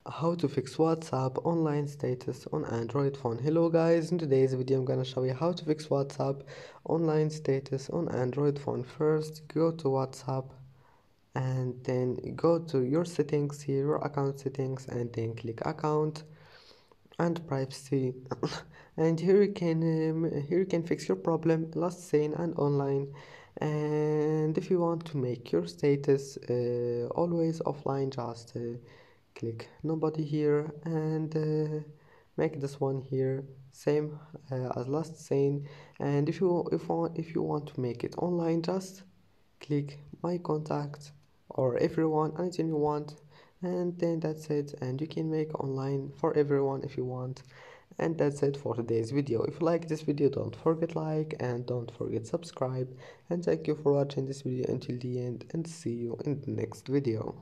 How to fix WhatsApp online status on Android phone. Hello guys, in today's video I'm gonna show you how to fix WhatsApp online status on Android phone. First go to WhatsApp and then go to your settings here, your account settings, and then click account and privacy and here you can fix your problem last seen and online. And if you want to make your status always offline, just click nobody here and make this one here same as last seen. And if you want to make it online, just click my contact or everyone, anything you want, and then that's it, and you can make online for everyone if you want. And that's it for today's video. If you like this video, don't forget like and don't forget subscribe, and thank you for watching this video until the end, and see you in the next video.